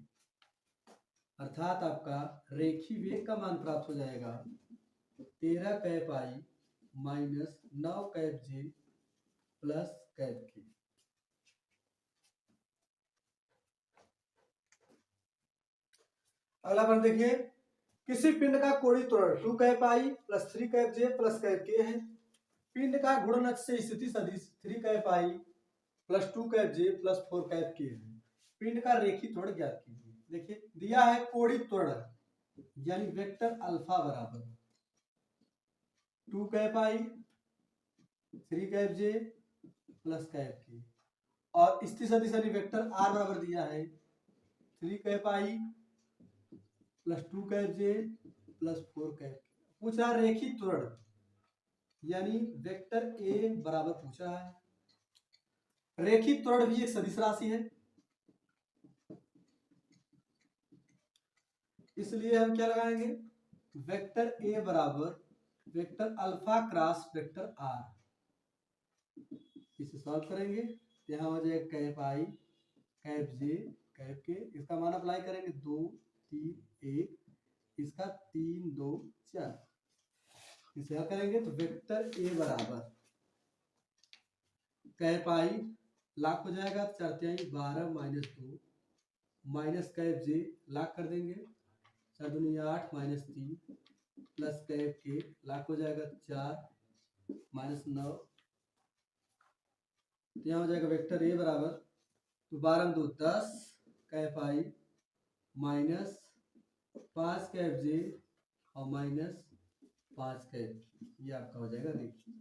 अर्थात आपका रेखीय वेग का मान प्राप्त हो जाएगा 13 cap I minus 9 cap J plus cap के। अगला प्रश्न देखिए किसी पिंड का कोणीय त्वरण 2 cap I plus 3 cap J plus cap के है। पिंड का घूर्णन अक्ष से स्थिति सदिश 3 cap I plus 2 cap J plus 4 cap के है। पिंड का रेखीय त्वरण ज्ञात कीजिए। देखिए दिया है कोणीय त्वरण यानी वेक्टर अल्फा बराबर 2 कैप आई 3 cap J plus cap K और स्थिति सदिश यानी वेक्टर आर बराबर दिया है 3 cap I plus 2 cap J plus 4 cap के। पूछ रहा है रेखीय त्वरण यानी वेक्टर ए बराबर पूछ रहा है। रेखीय त्वरण भी एक सदिश राशि है इसलिए हम क्या लगाएंगे वेक्टर ए बराबर vector alpha cross vector R. इसे सॉल्व करेंगे यहाँ हो जाएगा cap I cap J cap K इसका मान अप्लाई करेंगे 2 3 1 इसका 3 2 4 इसे हल करेंगे तो वेक्टर ए बराबर कैप आई लाख हो जाएगा 4 3 12 माइनस 2 माइनस कैप जे लाख कर देंगे 4 दूनी 8 माइनस 3 प्लस कैप के लाख हो जाएगा 4 माइनस 9 तो यहाँ हो जाएगा वेक्टर ए बराबर तो 12 में 2 10 cap I minus 5 cap J और माइनस 5 कैप, ये आपका हो जाएगा रेखीय।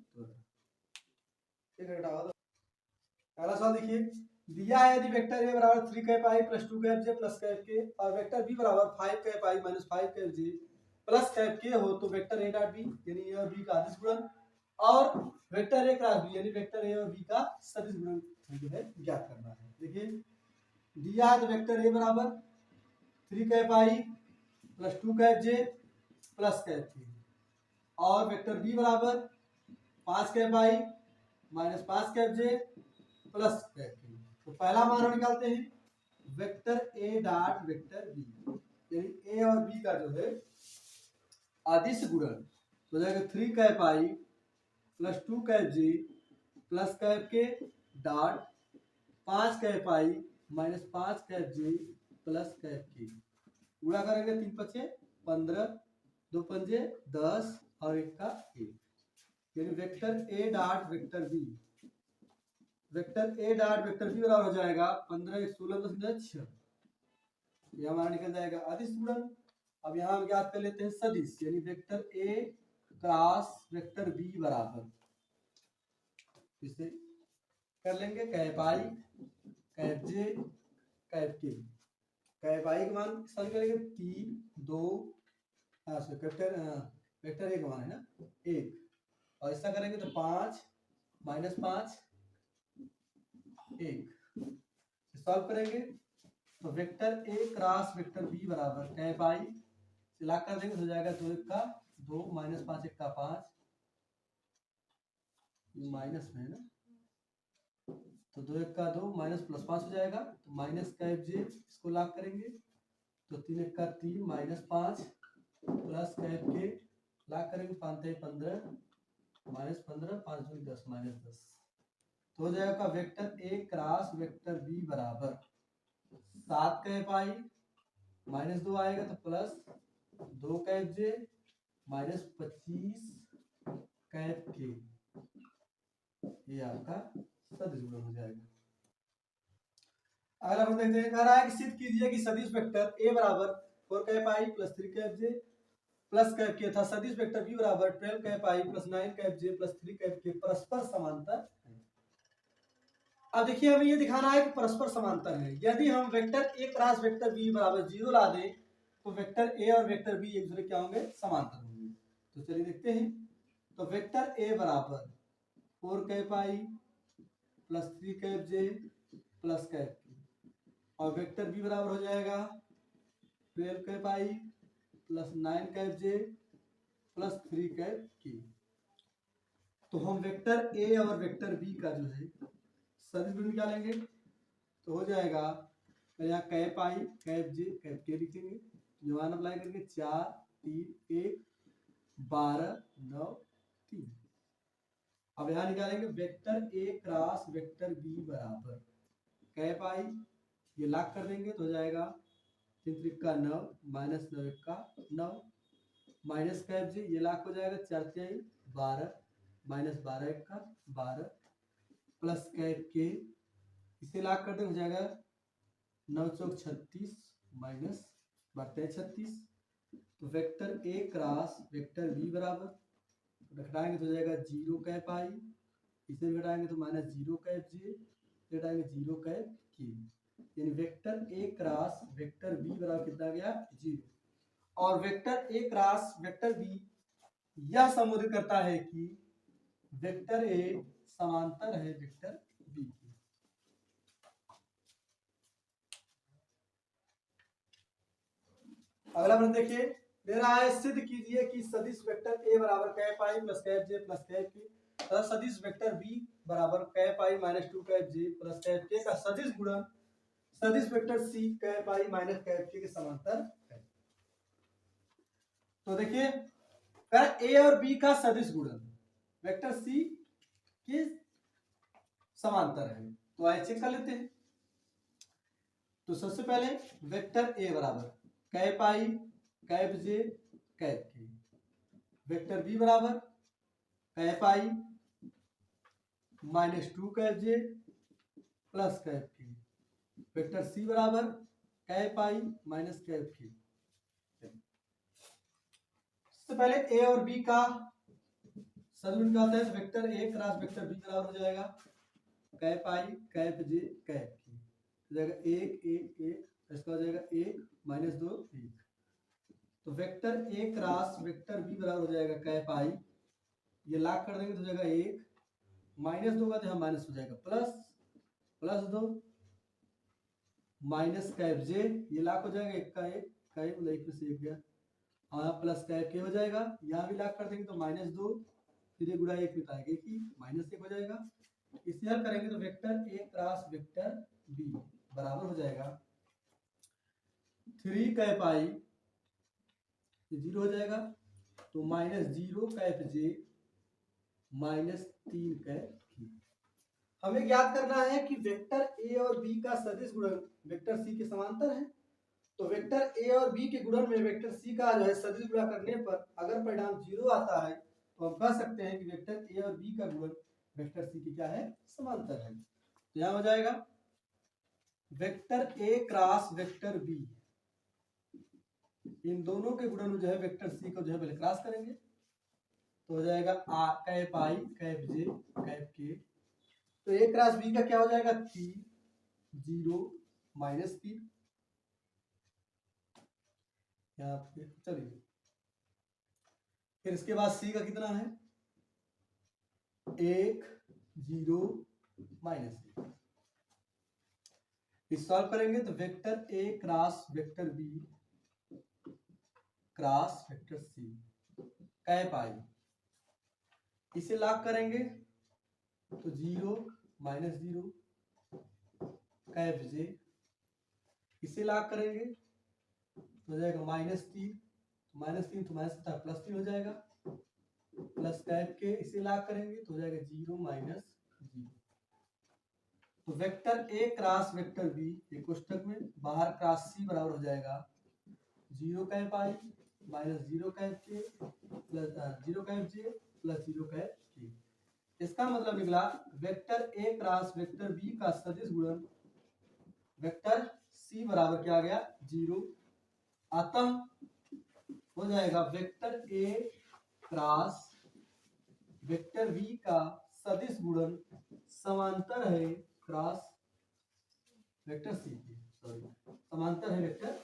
अगला सवाल देखिए, दिया है यदि वेक्टर ए बराबर 3 cap I plus 2 cap J plus cap K और वेक्टर बी बराबर 5 cap I minus 5 cap J plus cap के हो तो वेक्टर ए डॉट बी यानी ए और बी का अदिश गुणन और वेक्टर ए क्रॉस बी यानी वेक्टर ए और बी का सदिश गुणन जो है ज्ञात करना है। देखिए दिया है तो वेक्टर ए बराबर 3 cap I plus 2 cap J plus cap K और वेक्टर बी बराबर 5 cap I minus 5 cap J plus cap K. तो पहला मान हम निकालते हैं वेक्टर ए डॉट वेक्टर बी यानी ए और बी का जो है अदिश गुणन तो जाएगा 3 cap I plus 2 cap J plus cap K dot 5 cap I minus 5 cap J plus cap के। गुणा करेंगे 3 पचे 15 2 पंजे 10 और 1 का 1 यानी वेक्टर ए डॉट वेक्टर बी बराबर हो जाएगा 15 16 10 6 ये हमारा निकल जाएगा अदिश गुणन। अब यहाँ हम ज्ञात कर लेते हैं सदिश यानी वेक्टर ए क्रॉस वेक्टर बी बराबर इसे कर लेंगे cap I cap J cap K. Cap I का मान सॉल्व करेंगे 3 2 वेक्टर ए का मान है ना 1 और ऐसा करेंगे तो 5 माइनस 5 1 सॉल्व करेंगे तो वेक्टर ए क्रॉस वेक्टर बी बराबर कैप आई ला कर देंगे तो हो जाएगा 2 1 का 2 माइनस 5 1 का 5 माइनस में है ना तो 2 1 का 2 माइनस प्लस 5 हो जाएगा तो माइनस कैप जे इसको ला करेंगे तो 3 1 का 3 माइनस 5 प्लस कैप के ला करेंगे 5 15 माइनस 15 5 2 10 माइनस 10 तो हो जाएगा वेक्टर ए क्रॉस वेक्टर बी बराबर 7 कैप आई माइनस 2 आएगा तो plus 2 cap J minus 25 cap K ये आपका सदिश गुणन हो जाएगा। अगला हम देखते हैं कह रहा है कि सिद्ध कीजिए कि सदिश वेक्टर ए बराबर 4 cap I plus 3 cap J plus cap K तथा सदिश वेक्टर बी बराबर 12 cap I plus 9 cap J plus 3 cap के परस्पर समांतर है। अब देखिए हमें ये दिखाना है कि परस्पर समांतर है। यदि हम वेक्टर ए क्रॉस वेक्टर बी बराबर 0 ला दें तो वेक्टर ए और वेक्टर बी एक दूसरे क्या होंगे समांतर होंगे। तो चलिए देखते हैं तो वेक्टर ए बराबर 4 cap I plus 3 cap J plus cap और वेक्टर बी बराबर हो जाएगा 12 cap I plus 9 cap J plus 3 cap की। तो हम वेक्टर ए और वेक्टर बी का जो है सदिश गुणन निकालेंगे तो हो जाएगा यहाँ cap I cap J cap के लिखेंगे मान अप्लाई करके 4 3 1 12 9 3। अब यहाँ निकालेंगे वेक्टर ए क्रॉस वेक्टर बी बराबर कैप आई ये लाख कर देंगे तो हो जाएगा 3 3 का 9 माइनस 9 1 का 9 माइनस कैप जी ये लाख हो जाएगा 4 3 12 माइनस 12 1 का 12 प्लस कैप के इसे लाख कर दे हो जाएगा 9 चौक 36 माइनस 12 36। तो वेक्टर ए क्रॉस वेक्टर बी बराबर घटाएंगे तो हो जाएगा 0 कैप आई इसे घटाएंगे तो माइनस 0 कैप जे घटाएंगे 0 कैप की यानी वेक्टर ए क्रॉस वेक्टर बी बराबर कितना गया 0 और वेक्टर ए क्रॉस वेक्टर बी यह संबोधित करता है कि वेक्टर ए समांतर है वेक्टर बी की। अगला प्रश्न देखिए दे रहा है सिद्ध कीजिए कि सदिश वेक्टर ए बराबर cap I plus cap J plus cap K तथा सदिश वेक्टर बी बराबर cap I minus 2 cap J plus cap के का सदिश गुणन सदिश vector c cap I minus cap के समांतर है। तो देखिए ए और बी का सदिश गुणन वेक्टर सी के समांतर है तो आइए चेक कर लेते हैं। तो सबसे पहले वेक्टर ए बराबर cap I cap J cap के वेक्टर बी बराबर cap I minus 2 cap J plus cap के वेक्टर सी बराबर कैप आई माइनस कैप के। सबसे पहले ए और बी का सदगुण क्या होता है, तो वेक्टर ए क्रॉस वेक्टर बी बराबर हो जाएगा cap I cap J cap K, हो जाएगा एक एक एक, इसका हो जाएगा एक माइनस दो एक, तो वेक्टर ए क्रॉस वेक्टर बी बराबर हो जाएगा कैप आई, ये लाख कर देंगे तो हो जाएगा एक, माइनस दो का तो यहाँ माइनस हो जाएगा प्लस, प्लस दो माइनस कैप जे, ये लाख हो जाएगा एक का एक मतलब एक में से एक गया, और प्लस कैप के हो जाएगा, यहाँ भी लाख कर देंगे तो माइनस दो, फिर ये गुणा एक में आएगा एक ही माइनस एक हो जाएगा, इसे हल करेंगे तो वेक्टर ए क्रॉस वेक्टर बी बराबर हो जाएगा 3 कैप आई, जीरो हो जाएगा, तो minus zero cap J minus 3 cap की। हमें ज्ञात करना है कि वेक्टर ए और बी का सदिश गुणन वेक्टर सी के समांतर है, तो वेक्टर ए और बी के गुणन में वेक्टर सी का जो है सदिश गुणा करने पर अगर परिणाम जीरो आता है तो हम कह सकते हैं कि वेक्टर ए और बी का गुणन वेक्टर सी की क्या है, समांतर है। तो यहाँ हो जाएगा वेक्टर ए क्रॉस वेक्टर बी, इन दोनों के गुणन में जो है वेक्टर सी को जो है पहले क्रॉस करेंगे, तो हो जाएगा cap I cap J cap K, तो ए क्रॉस बी का क्या हो जाएगा 3 0 माइनस 3, यहाँ पे चलिए, फिर इसके बाद सी का कितना है 1 0 माइनस 1, इस सॉल्व करेंगे तो vector A cross vector b cross vector c cap I, इसे लॉग करेंगे तो 0 माइनस 0 कैप जे, इसे लॉग करेंगे तो हो जाएगा माइनस 3 तो माइनस प्लस 3 हो जाएगा, प्लस कैप के, इसे लॉग करेंगे तो हो जाएगा 0 माइनस 0, तो वेक्टर ए क्रॉस वेक्टर बी एक कोष्ठक में बाहर क्रॉस सी बराबर हो जाएगा 0 cap I minus 0 cap K plus 0 cap J plus 0 cap K, इसका मतलब निकला वेक्टर ए क्रॉस वेक्टर बी का सदिश गुणन वेक्टर सी बराबर क्या आ गया 0, अतः हो जाएगा वेक्टर ए क्रॉस वेक्टर बी का सदिश गुणन समांतर है क्रॉस वेक्टर सी की, सॉरी समांतर है वेक्टर